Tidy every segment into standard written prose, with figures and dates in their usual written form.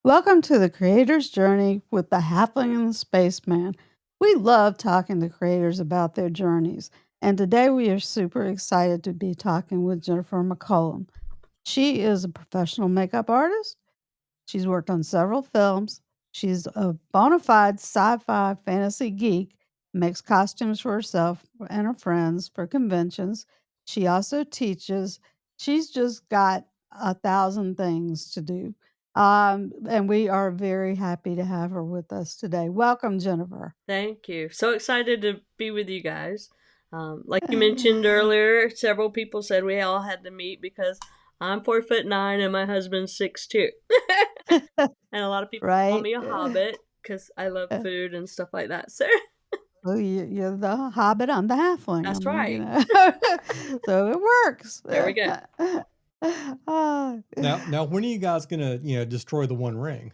Welcome to the Creator's Journey with the Halfling and the Spaceman. We love talking to creators about their journeys, and today we are super excited to be talking with Jennifer McCollom. She is a professional makeup artist. She's worked on several films. She's a bona fide sci fi fantasy geek, makes costumes for herself and her friends for conventions. She also teaches. She's just got 1,000 things to do. And we are very happy to have her with us today. Welcome, Jennifer. Thank you. So excited to be with you guys. Like you mentioned earlier, several people said we all had to meet because I'm 4'9" and my husband's 6'2". And a lot of people call Right? me a hobbit because I love food and stuff like that. So Well, you're the hobbit, I'm the halfling. I that's mean, right. so it works. There we go. Ah, Now, when are you guys gonna, destroy the One Ring?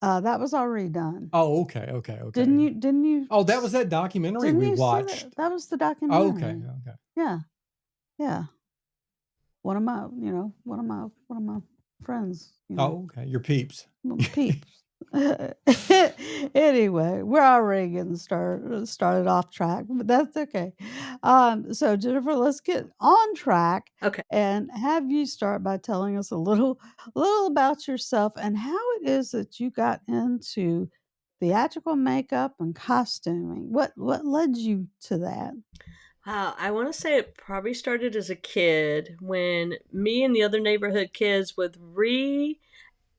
that was already done. Oh, okay. Didn't you Oh, that was that documentary didn't we you see watched. that? That was the Oh, okay, documentary. okay. Yeah, yeah. One of my friends, Oh, okay. Your peeps. peeps. Anyway, we're already getting started off track, but that's okay. So Jennifer, let's get on track Okay. and have you start by telling us a little about yourself and how it is that you got into theatrical makeup and costuming. What led you to that? Wow, I want to say it probably started as a kid when me and the other neighborhood kids would reenact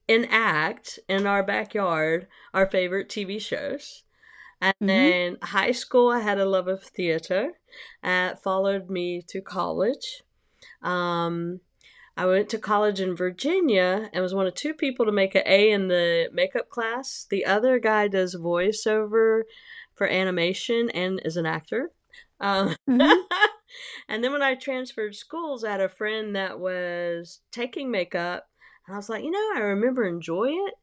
in our backyard our favorite TV shows. And Mhm. then high school, I had a love of theater. Followed me to college. Um, I went to college in Virginia and was one of two people to make an A in the makeup class. The other guy does voiceover for animation and is an actor. Um, Mhm. and then when I transferred schools, I had a friend that was taking makeup. And I was like, I remember enjoying it.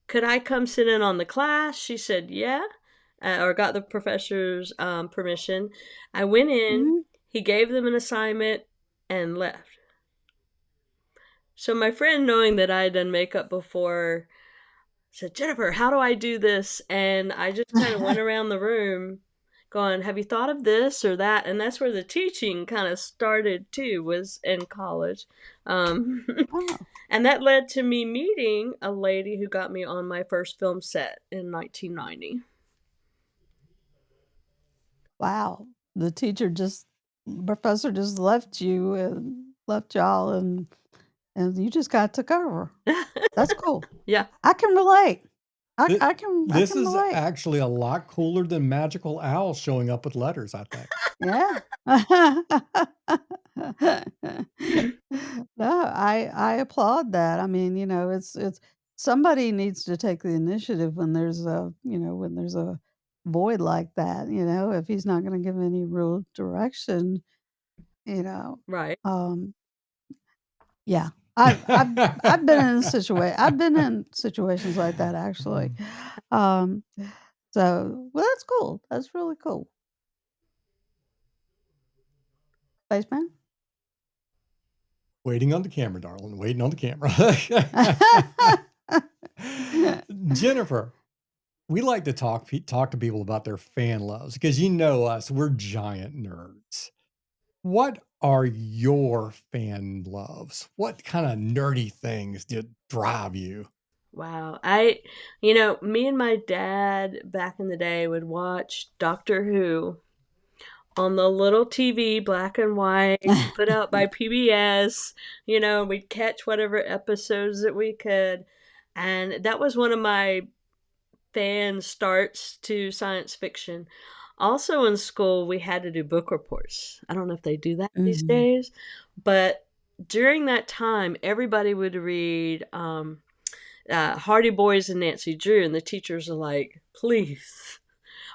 Could I come sit in on the class? She said, yeah, or got the professor's permission. I went in, Mhm. he gave them an assignment and left. So my friend, knowing that I had done makeup before, said, Jennifer, how do I do this? And I just kind of went around the room going, have you thought of this or that? And that's where the teaching kind of started too, was in college. Um, Oh, and that led to me meeting a lady who got me on my first film set in 1990. wow. The professor just left you and left y'all and you just got took over. That's cool. Yeah. I can relate. I Th- I can I This can is relate. actually a lot cooler than magical owls showing up with letters, I think. Yeah. No, I applaud that. I mean, it's somebody needs to take the initiative when there's a void like that, if he's not gonna give any real direction, you know. Right. Um, yeah. I've been in a I've been in situations like that actually. Um, well, that's cool. That's really cool. Spaceman? Waiting on the camera, darling. Waiting on the camera. Jennifer, we like to talk to people about their fan loves because you know us, we're giant nerds. What are your fan loves? What kind of nerdy things did drive you? Wow. Me and my dad back in the day would watch Doctor Who on the little TV, black and white, put out by PBS. We'd catch whatever episodes that we could. And that was one of my fan starts to science fiction. Also in school, we had to do book reports. I don't know if they do that these Mhm. days, but during that time, everybody would read Hardy Boys and Nancy Drew, and the teachers are like, please,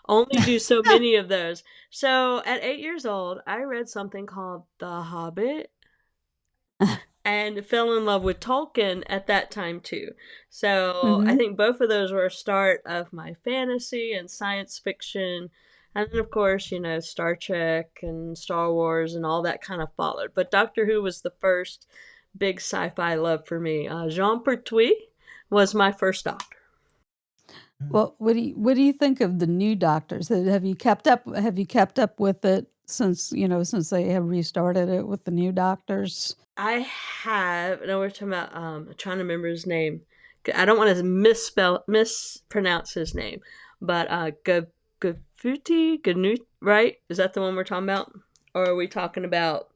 only do so many of those. So at 8 years old, I read something called The Hobbit and fell in love with Tolkien at that time too. So I Mhm. think both of those were a start of my fantasy and science fiction. And then, of course, Star Trek and Star Wars and all that kind of followed. But Doctor Who was the first big sci fi love for me. Jean Pertwee was my first doctor. Well, what do you think of the new doctors? Have you kept up with it since, since they have restarted it with the new doctors? I have, no, we're talking about, I'm trying to remember his name. I don't want to mispronounce his name, but Ganut, right? Is that the one we're talking about? Or are we talking about?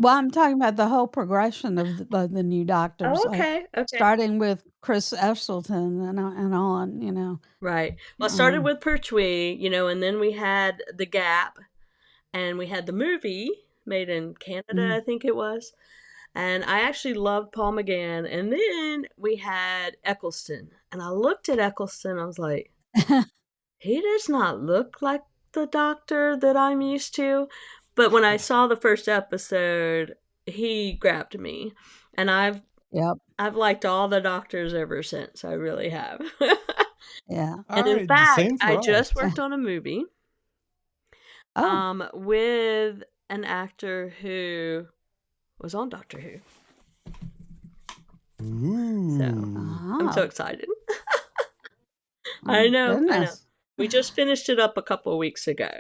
Well, I'm talking about the whole progression of the new doctors, Oh, like okay, okay. starting with Chris Esselstyn and on. Right. Well, I started Um, with Pertwee, and then we had The Gap, and we had the movie made in Canada, mm. I think it was. And I actually loved Paul McGann. And then we had Eccleston. And I looked at Eccleston, I was like, he does not look like the doctor that I'm used to. But when I saw the first episode, he grabbed me. And Yep. I've liked all the doctors ever since. I really have. Yeah. All And in right, the fact, same I for us. just worked on a movie Oh. with an actor who was on Doctor Who. So I'm so Ah. excited. Oh I my know, I know. goodness. We just finished it up a couple of weeks ago.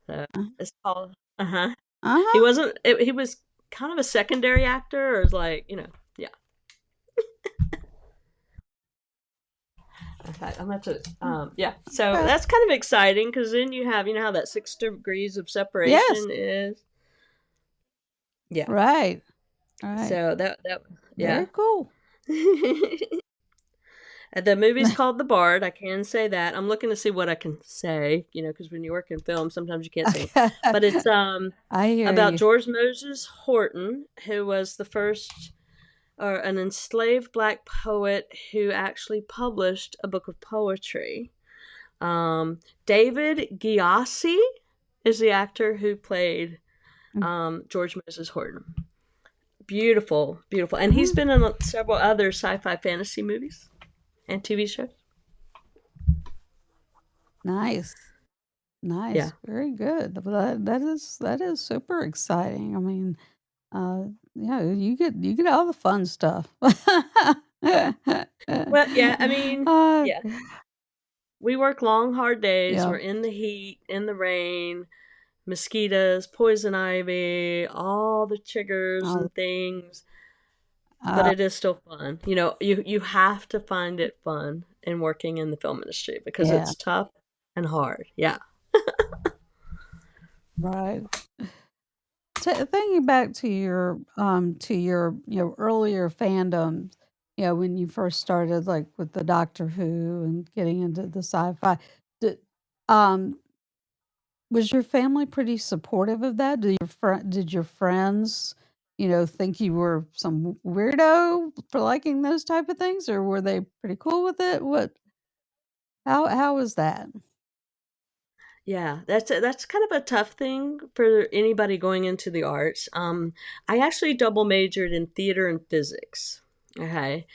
So it's called uh-huh. He Uh-huh. wasn't he was kind of a secondary actor, or is like, yeah. In fact, I'm going to yeah. So Okay. that's kind of exciting because then you have, how that 6 degrees of Yes. separation is. Yeah. Right. Right. So that yeah. Very cool. The movie's called The Bard. I can say that. I'm looking to see what I can say, because when you work in film, sometimes you can't say. But it's I hear about you. George Moses Horton, who was the first, or an enslaved black poet who actually published a book of poetry. David Gyasi is the actor who played Mm. George Moses Horton. Beautiful, beautiful. And he's Mhm. been in several other sci-fi fantasy movies and TV shows. Nice. Yeah. Nice. Very good. Well, that is super exciting. I mean, yeah, you get all the fun stuff. Well, yeah, I mean, Uh, yeah. We work long, hard days. yeah. We're in the heat, in the rain, mosquitoes, poison ivy, all the triggers Uh, and things. But uh, it is still fun. You have to find it fun in working in the film industry because yeah. it's tough and hard. Yeah. Right. Thinking back to your earlier fandom, when you first started, like with the Doctor Who and getting into the sci-fi, did, um, was your family pretty supportive of that? Did your friends, think you were some weirdo for liking those type of things, or were they pretty cool with it? How was that? Yeah, that's kind of a tough thing for anybody going into the arts. I actually double majored in theater and physics. Okay.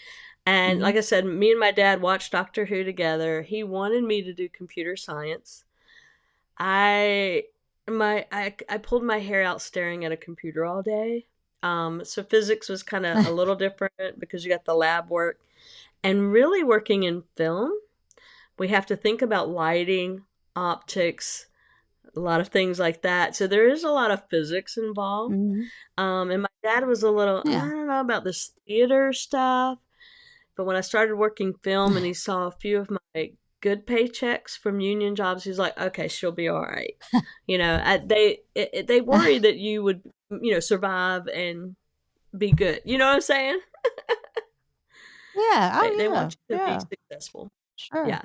And Mhm. like I said, me and my dad watched Doctor Who together. He wanted me to do computer science. I I pulled my hair out staring at a computer all day. So physics was kind of a little different because you got the lab work, and really working in film, we have to think about lighting, optics, a lot of things like that. So there is a lot of physics involved. Mhm. And my dad was a little, I Yeah. don't know about this theater stuff. But when I started working film and he saw a few of my good paychecks from union jobs, he's like, okay, she'll be all right. They worry that you would, survive and be good. You know what I'm saying? Yeah. Oh, They yeah. want you to be Yeah. successful. Sure. Yeah.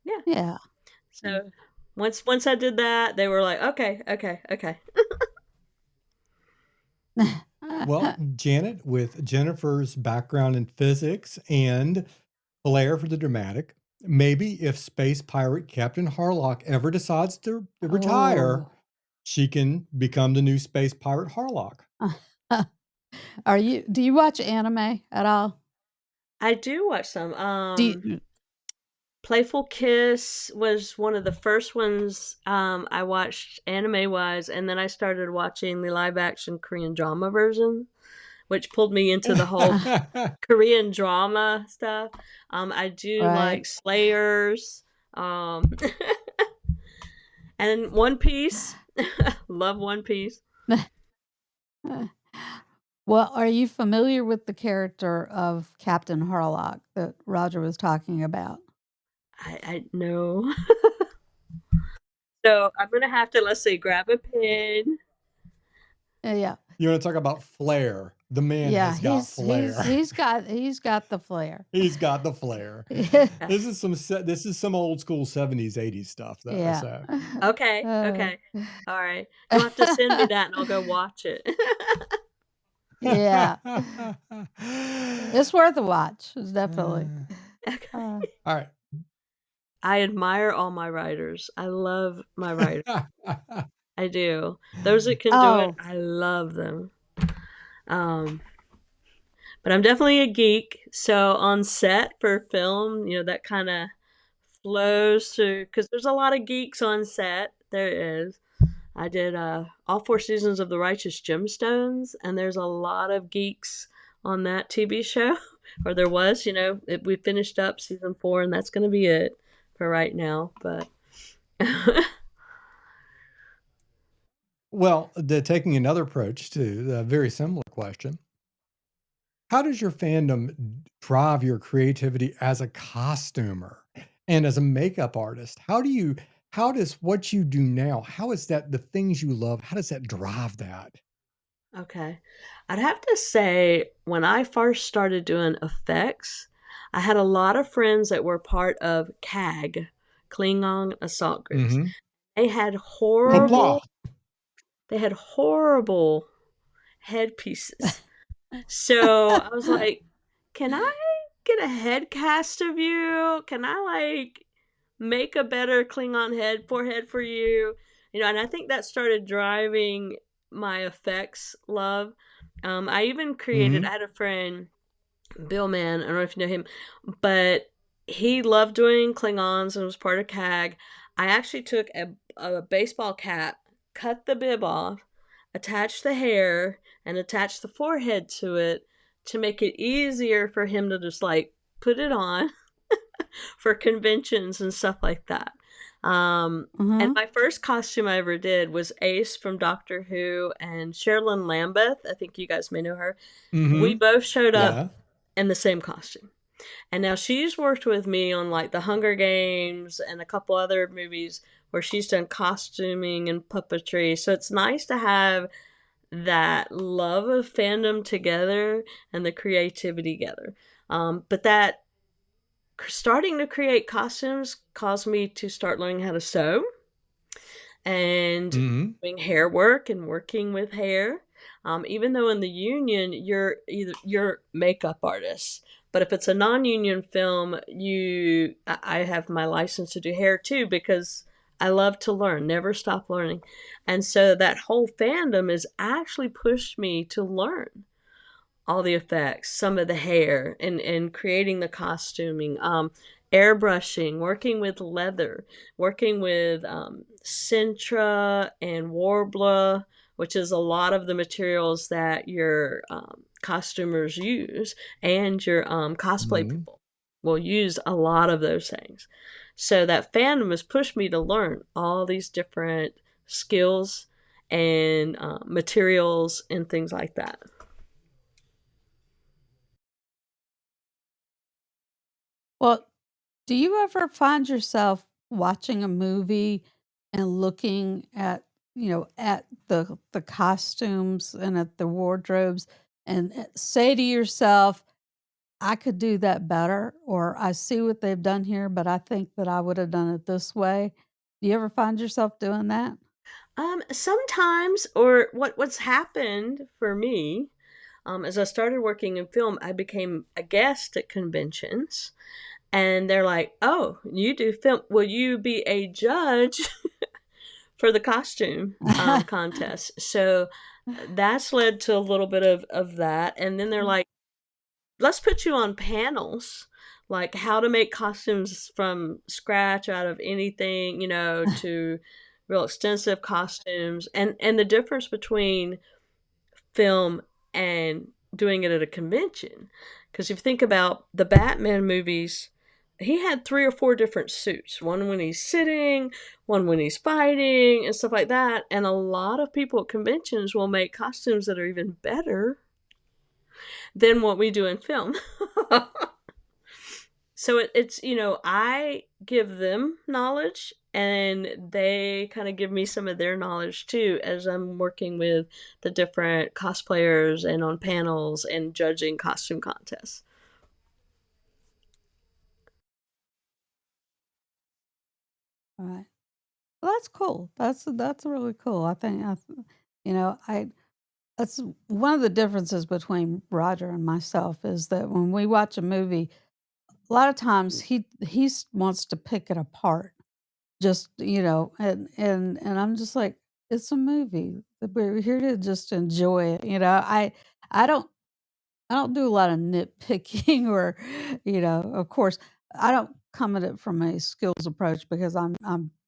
Yeah. Yeah. So once I did that, they were like, okay, okay, okay. Well, Janet, with Jennifer's background in physics and flair for the dramatic, maybe if space pirate Captain Harlock ever decides to retire, Oh. she can become the new space pirate Harlock. Do you watch anime at all? I do watch some. Do you Playful Kiss was one of the first ones I watched anime wise, and then I started watching the live action Korean drama version, which pulled me into the whole Korean drama stuff. I do Right. like Slayers, and One Piece. Love One Piece. Well, are you familiar with the character of Captain Harlock that Roger was talking about? I know. So I'm gonna have to, let's see, grab a pen. Yeah. You want to talk about flair? The man Yeah, has got he's he's flair. he's got he's got the flair. He's got the flair. Okay. This is some old school 70s, 80s stuff though. Yeah. So Okay. Uh, Okay. All right. You'll have to send me that and I'll go watch it. yeah. It's worth a watch. It's definitely. Okay. Uh, all right. I admire all my writers. I love my writers. I do. Those that can do it, oh, I love them. Um, but I'm definitely a geek. So on set for film, that kind of flows through because there's a lot of geeks on set. There is. I did all 4 seasons of The Righteous Gemstones, and there's a lot of geeks on that TV show. Or there was, we finished up season 4, and that's going to be it for right now. But Well, taking another approach to a very similar question. How does your fandom drive your creativity as a costumer and as a makeup artist? How does what you do now, how is that the things you love, how does that drive that? okay. I'd have to say, when I first started doing effects, I had a lot of friends that were part of CAG, Klingon Assault Groups. Mhm. They had mhm. Qapla'. horrible headpieces. So I was like, can I get a head cast of you? Can I make a better Klingon forehead for you? And I think that started driving my effects love. I even I Mhm. had a friend, Bill Mann, I don't know if you know him, but he loved doing Klingons and was part of CAG. I actually took a baseball cap, cut the bib off, attached the hair, and attached the forehead to it to make it easier for him to just put it on for conventions and stuff like that. And Mhm. my first costume I ever did was Ace from Doctor Who and Sherilyn Lambeth. I think you guys may know her. We Mhm. both showed up Yeah. in the same costume. And now she's worked with me on The Hunger Games and a couple other movies where she's done costuming and puppetry. So it's nice to have that love of fandom together and the creativity together. But that starting to create costumes caused me to start learning how to sew and Mhm. doing hair work and working with hair. Even though in the union you're makeup artists, but if it's a non-union film, I have my license to do hair too because I love to learn, never stop learning, and so that whole fandom has actually pushed me to learn all the effects, some of the hair, and creating the costuming, airbrushing, working with leather, working with Sintra and Warbler, which is a lot of the materials that your costumers use, and your cosplay Mhm. people will use a lot of those things. So that fandom has pushed me to learn all these different skills and materials and things like that. Well, do you ever find yourself watching a movie and looking at, at the costumes and at the wardrobes and say to yourself, I could do that better, or I see what they've done here, but I think that I would have done it this way. Do you ever find yourself doing that? Sometimes, or what's happened for me, as I started working in film, I became a guest at conventions, and they're like, "Oh, you do film? Will you be a judge for the costume contest?" So that's led to a little bit of that, and then they're like, "Let's put you on panels." Like how to make costumes from scratch out of anything, to real extensive costumes, and the difference between film and doing it at a convention. Because if you think about the Batman movies, he had 3 or 4 different suits. One when he's sitting, one when he's fighting, and stuff like that. And a lot of people at conventions will make costumes that are even better than what we do in film. So it's, I give them knowledge and they kind of give me some of their knowledge too as I'm working with the different cosplayers and on panels and judging costume contests. Right. Well, that's cool. That's really cool. I that's one of the differences between Roger and myself is that when we watch a movie, a lot of times wants to pick it apart. Just, and I'm just like, it's a movie. We're here to just enjoy it. I don't I don't do a lot of nitpicking or, of course, I don't come at it from a skills approach because I'm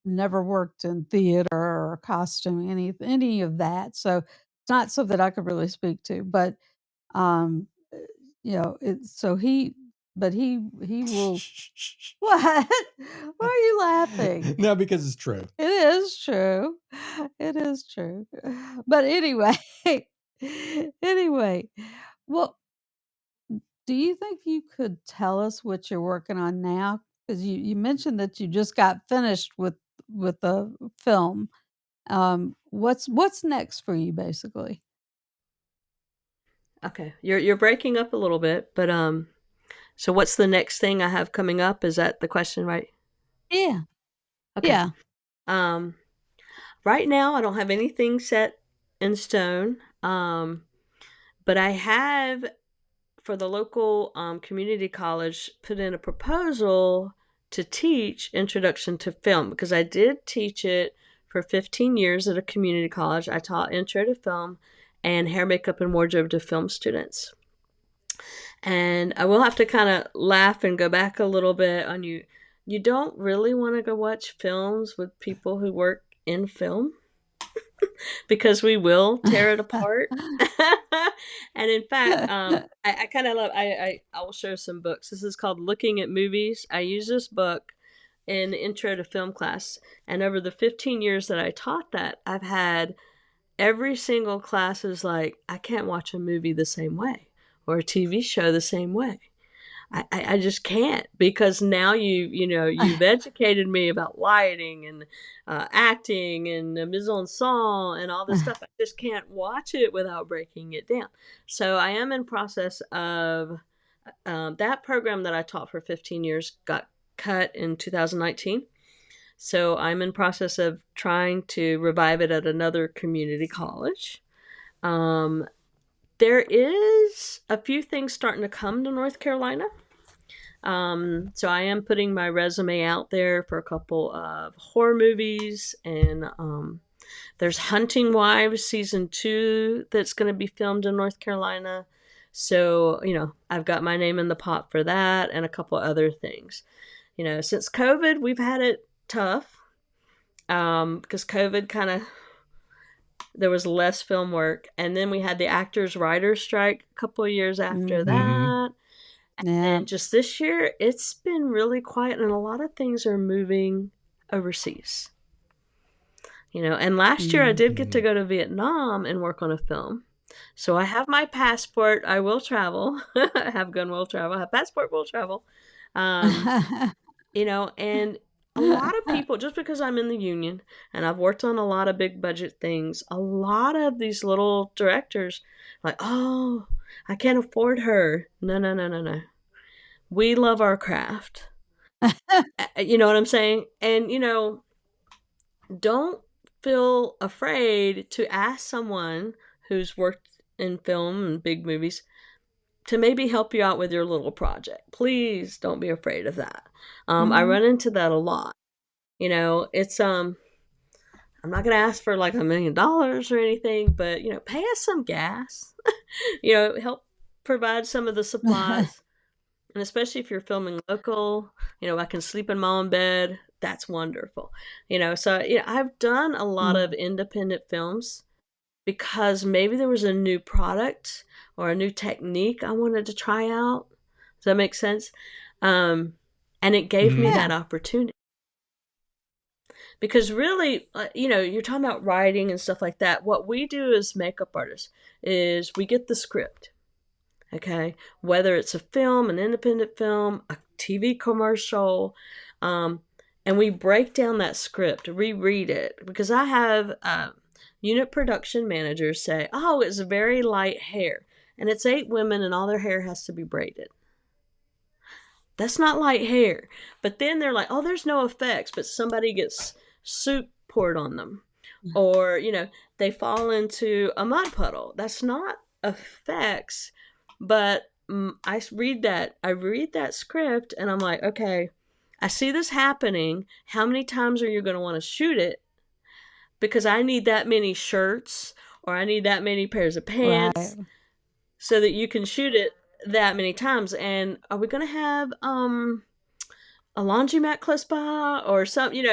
never worked in theater or costume, any of that. So it's not something I could really speak to. But um, it's so he will what? Why are you laughing? No, because it's true. It is true. It is true. But anyway, anyway, well, do you think you could tell us what you're working on now? Because you mentioned that you just got finished with the film. What's next for you, basically? Okay, you're breaking up a little bit, but so what's the next thing I have coming up? Is that the question, right? Yeah, Okay. yeah. Um, right now I don't have anything set in stone. But I have for the local community college put in a proposal to teach introduction to film because I did teach it for 15 years at a community college. I taught intro to film and hair, makeup, and wardrobe to film students. And I will have to kind of laugh and go back a little bit on you. You don't really want to go watch films with people who work in film because we will tear it apart. And in fact, I kind of love. I will show some books. This is called Looking at Movies. I use this book in intro to film class, and over the 15 years that I taught that, I've had every single class is like, I can't watch a movie the same way or a TV show the same way. I just can't because now you've educated me about lighting and acting and mise en scène and all this stuff. I just can't watch it without breaking it down. So I am in process of that program that I taught for 15 years got cut in 2019. So I'm in process of trying to revive it at another community college. Um, there is a few things starting to come to North Carolina. So I am putting my resume out there for a couple of horror movies, and there's Hunting Wives season 2 that's going to be filmed in North Carolina. So I've got my name in the pot for that, and a couple other things. Since COVID, we've had it tough because COVID kind of there was less film work, and then we had the actors writers strike a couple of years after Mhm. Mm-hmm. that. Yeah. And just this year, it's been really quiet, and a lot of things are moving overseas. And last year I Mm. did get to go to Vietnam and work on a film. So I have my passport. I will travel. I have gun will travel. I have passport will travel. Um, and a lot of people, just because I'm in the union and I've worked on a lot of big budget things, a lot of these little directors like, oh, I can't afford her. No, no, no, no, no. We love our craft. You know what I'm saying? And, don't feel afraid to ask someone who's worked in film and big movies to maybe help you out with your little project. Please don't be afraid of that. I Mhm. run into that a lot. It's I'm not gonna ask for like $1 million or anything, but pay us some gas. Help provide some of the supplies. And especially if you're filming local, I can sleep in my own bed. That's wonderful. So I've done a lot of Mm. independent films because maybe there was a new product or a new technique I wanted to try out. Does that make sense? Um, and it gave me Mhm. Yeah. that opportunity. Because really, you're talking about writing and stuff like that. What we do as makeup artists is we get the script, okay? Whether it's a film, an independent film, a TV commercial, um, and we break down that script, reread it. Because I have unit production managers say, oh, it's very light hair. And it's 8 women, and all their hair has to be braided. That's not light hair. But then they're like, oh, there's no effects, but somebody gets soup poured on them. Or, they fall into a mud puddle. That's not effects, but I read that script and I'm like, okay, I see this happening. How many times are you going to want to shoot it? Because I need that many shirts or I need that many pairs of Right. pants so that you can shoot it that many times. And are we going to have a laundromat close by or something,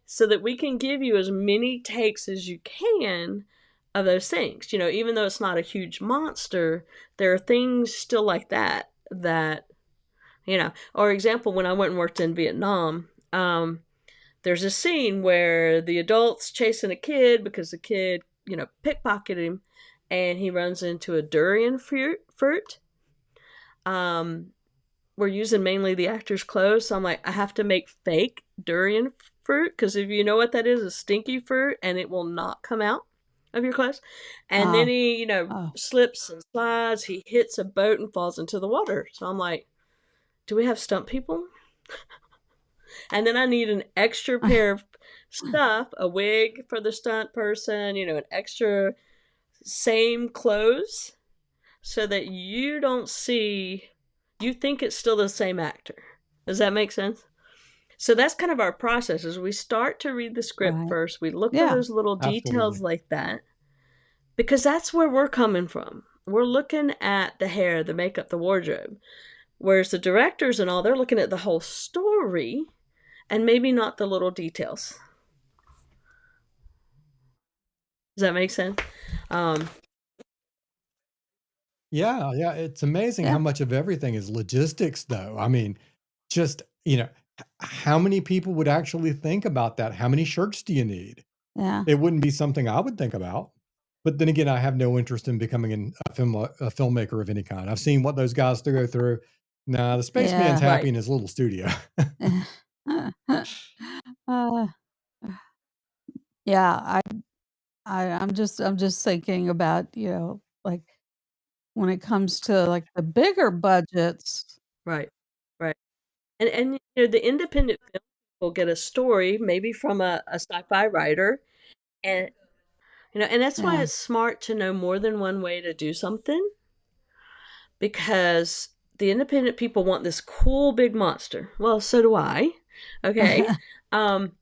so that we can give you as many takes as you can of those things. Even though it's not a huge monster, there are things still like that, or example, when I went and worked in Vietnam, there's a scene where the adult's chasing a kid because the kid, pickpocketed him and he runs into a durian fruit. Um, we're using mainly the actor's clothes. So I'm like, I have to make fake durian fruit because if you know what that is, a stinky fruit, and it will not come out of your clothes. And then Oh, he, oh, slips and slides. He hits a boat and falls into the water. So I'm like, do we have stunt people? And then I need an extra pair of stuff, a wig for the stunt person, an extra same clothes so that you think it's still the same actor. Does that make sense? So that's kind of our process is we start to read the script right. first. We look for Yeah. those little details Absolutely. like that because that's where we're coming from. We're looking at the hair, the makeup, the wardrobe. Whereas the directors and all, they're looking at the whole story and maybe not the little details. Does that make sense? Um, Yeah, yeah, it's amazing how Yeah. much of everything is logistics, though. I mean, just, how many people would actually think about that? How many shirts do you need? Yeah. It wouldn't be something I would think about. But then again, I have no interest in becoming a filmmaker of any kind. I've seen what those guys to go through. Nah, the spaceman's Yeah. happy right. in his little studio. uh, yeah. I'm just thinking about, like when it comes to like the bigger budgets. Right. Right. And the independent film will get a story maybe from a sci-fi writer and and that's why Yeah. it's smart to know more than one way to do something because the independent people want this cool big monster. Well, so do I. Okay. Um,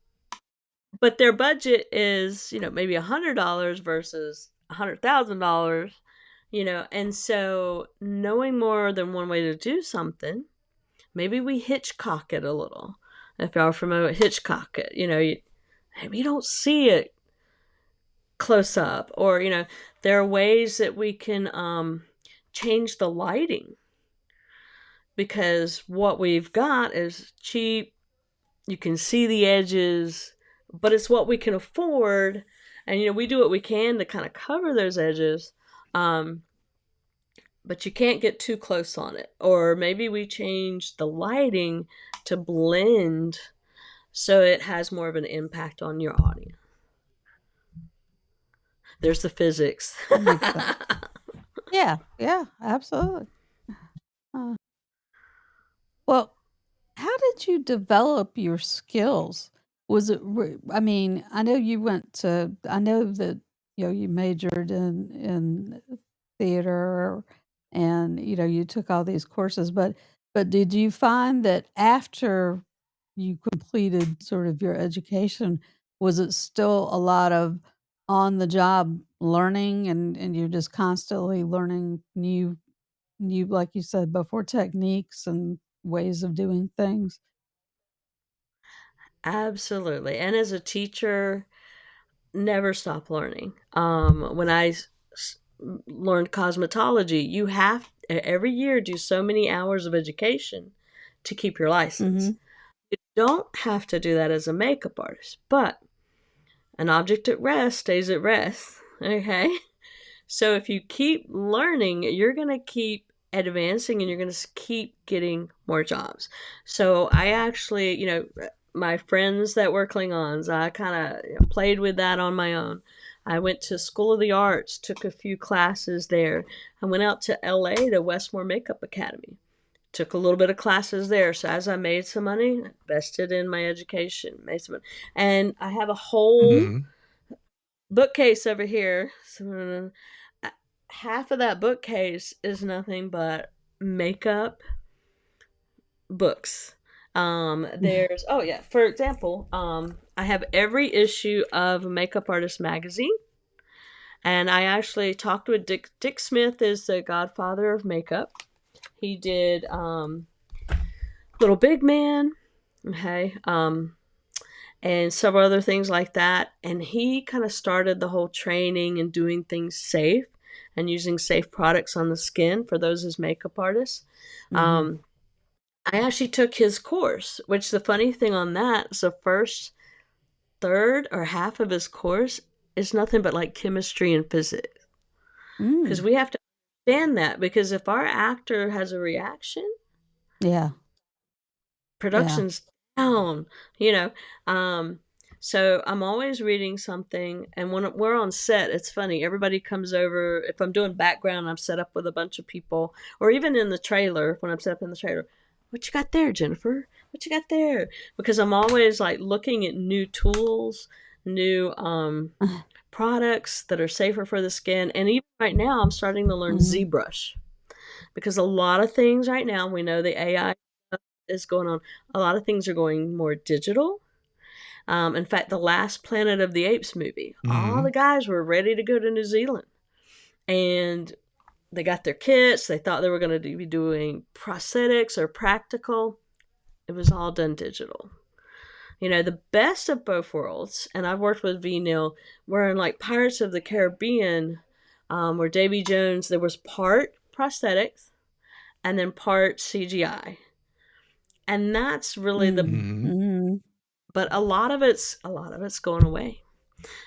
but their budget is, maybe $100 versus $100,000, and so knowing more than one way to do something, maybe we Hitchcock it a little. If y'all are familiar with Hitchcock it, maybe you don't see it close up, or there are ways that we can change the lighting because what we've got is cheap. You can see the edges, but it's what we can afford, and we do what we can to kind of cover those edges. Um, but you can't get too close on it. Or maybe we change the lighting to blend so it has more of an impact on your audience. There's the physics. That makes sense. Yeah. Yeah. Absolutely. Uh, well, how did you develop your skills? Was it I mean, I know that, you majored in theater and, you took all these courses, but did you find that after you completed sort of your education, was it still a lot of on the job learning and you're just constantly learning new, like you said before, techniques and ways of doing things? Absolutely. And as a teacher, never stop learning. When I learned cosmetology. You have every year do so many hours of education to keep your license. Mhm. You don't have to do that as a makeup artist, but an object at rest stays at rest. Okay. So if you keep learning, you're going to keep advancing and you're going to keep getting more jobs. So I actually, my friends that were Klingons, I kind of played with that on my own. I went to School of the Arts, took a few classes there. I went out to LA to Westmore Makeup Academy. Took a little bit of classes there. So as I made some money, invested in my education, made some money. And I have a whole Mhm. bookcase over here. So half of that bookcase is nothing but makeup books. There's oh yeah, for example, I have every issue of Makeup Artist magazine, and I actually talked with Dick Smith is the godfather of makeup. He did Little Big Man, okay, and several other things like that. And he kind of started the whole training and doing things safe and using safe products on the skin for those as makeup artists. Mhm. Um, I actually took his course, which the funny thing on that is the first third or half of his course is nothing but like chemistry and physics. Because Mm. we have to understand that because if our actor has a reaction, Yeah. Yeah. production's down, you know. Um, so I'm always reading something, and when we're on set, it's funny. Everybody comes over. If I'm doing background, I'm set up with a bunch of people, or even in the trailer when I'm set up in the trailer. What you got there, Jennifer? What you got there? Because I'm always like looking at new tools, new products that are safer for the skin, and even right now, I'm starting to learn Mhm. ZBrush because a lot of things right now we know the AI is going on. A lot of things are going more digital. In fact, the last Planet of the Apes movie, all the Mhm. guys were ready to go to New Zealand, and they got their kits. They thought they were going to be doing prosthetics or practical. It was all done digital. The best of both worlds, and I've worked with V. Neil, were in like Pirates of the Caribbean, where Davy Jones, there was part prosthetics and then part CGI. And that's really the Mm. Mhm. Mhm. but a lot of it's going away.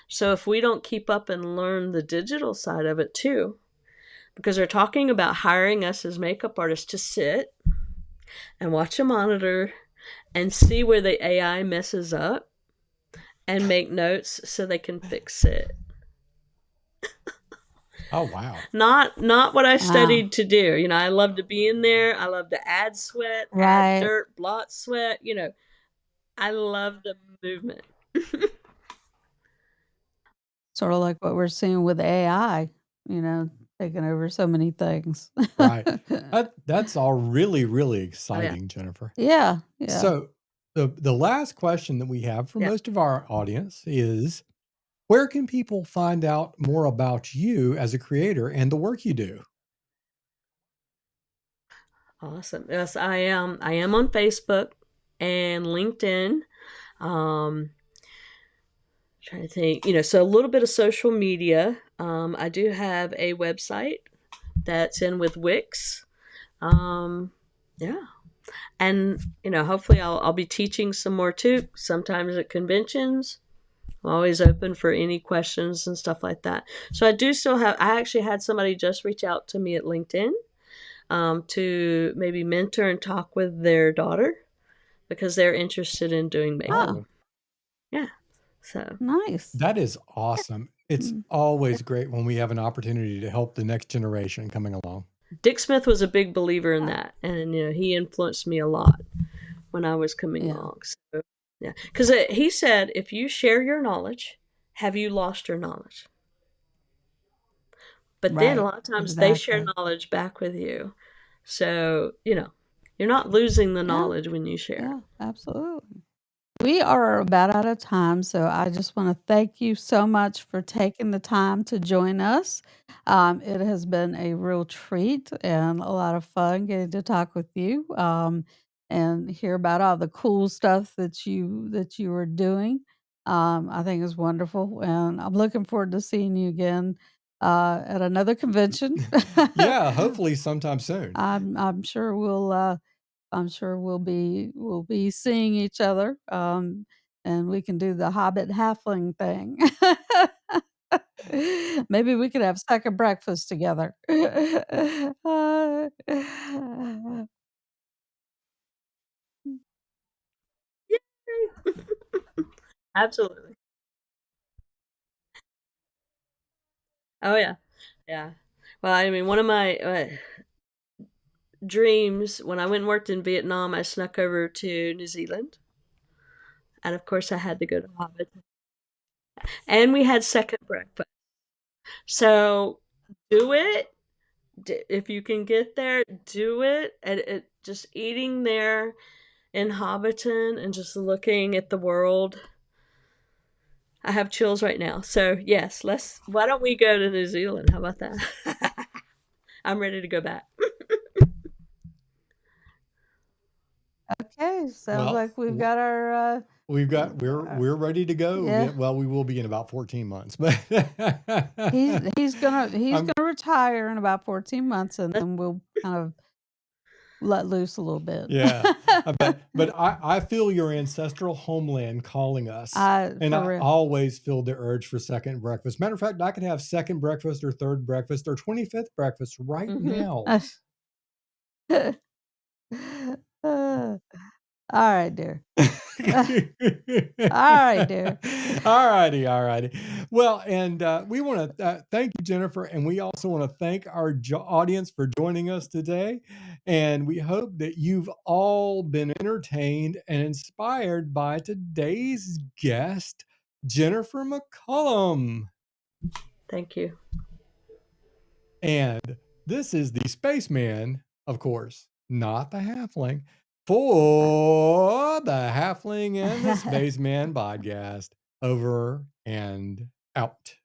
So if we don't keep up and learn the digital side of it too, because they're talking about hiring us as makeup artists to sit and watch a monitor and see where the AI messes up and make notes so they can fix it. Oh, wow. Not what I Wow. studied to do. I love to be in there. I love to add sweat, add Right. dirt, blot sweat. I love the movement. Sort of like what we're seeing with AI, you know, taking over so many things. Right. That's all really, really Oh yeah, exciting, Jennifer. Yeah, yeah, So the last question that we have for yeah. most of our audience is where can people find out more about you as a creator and the work you do? Awesome. Yes, I am. I am on Facebook and LinkedIn. Um, Trying to think. So a little bit of social media. I do have a website that's in with Wix. Yeah, and hopefully I'll be teaching some more too. Sometimes at conventions. I'm always open for any questions and stuff like that. So I do still have. I actually had somebody just reach out to me at LinkedIn to maybe mentor and talk with their daughter because they're interested in doing makeup. Ah, Oh, Yeah. So, nice. that is awesome. It's Mm. always great when we have an opportunity to help the next generation coming along. Dick Smith was a big believer in Ah, that, and he influenced me a lot when I was coming yeah, along. So, yeah, because he said, if you share your knowledge, have you lost your knowledge? But then a right, lot of times they share exactly. knowledge back with you, so you're not losing the Yeah, knowledge when you share. yeah, absolutely. We are about out of time, so I just want to thank you so much for taking the time to join us. It has been a real treat and a lot of fun getting to talk with you and hear about all the cool stuff that you were doing. I think it's wonderful, and I'm looking forward to seeing you again at another convention. Yeah, hopefully sometime soon. I'm sure we'll be seeing each other, and we can do the Hobbit halfling thing. Maybe we could have second breakfast together. Yay! Absolutely. Oh yeah, yeah. Well, I mean, one of my dreams when I went and worked in Vietnam, I snuck over to New Zealand, and of course, I had to go to Hobbit, and we had second breakfast. So do it if you can get there. Do it, and just eating there in Hobbiton and just looking at the world. I have chills right now. So yes, let's. Why don't we go to New Zealand? How about that? I'm ready to go back. Okay, sounds Well, like we've got our, we're ready to go. yeah. Well, we will be in about 14 months, but He's gonna I'm retire in about 14 months, and then we'll kind of let loose a little bit. yeah, I bet. But I feel your ancestral homeland calling us, and For I real. always feel the urge for second breakfast. Matter of fact, I could have second breakfast or third breakfast or 25th breakfast right Mm-hmm. now. Uh, all right, dear. All right, dear. All righty. Well, and we want to thank you, Jennifer, and we also want to thank our audience for joining us today. And we hope that you've all been entertained and inspired by today's guest, Jennifer McCollum. Thank you. And this is the Spaceman, of course, not the Halfling, for the Halfling and the Spaceman podcast. Over and out.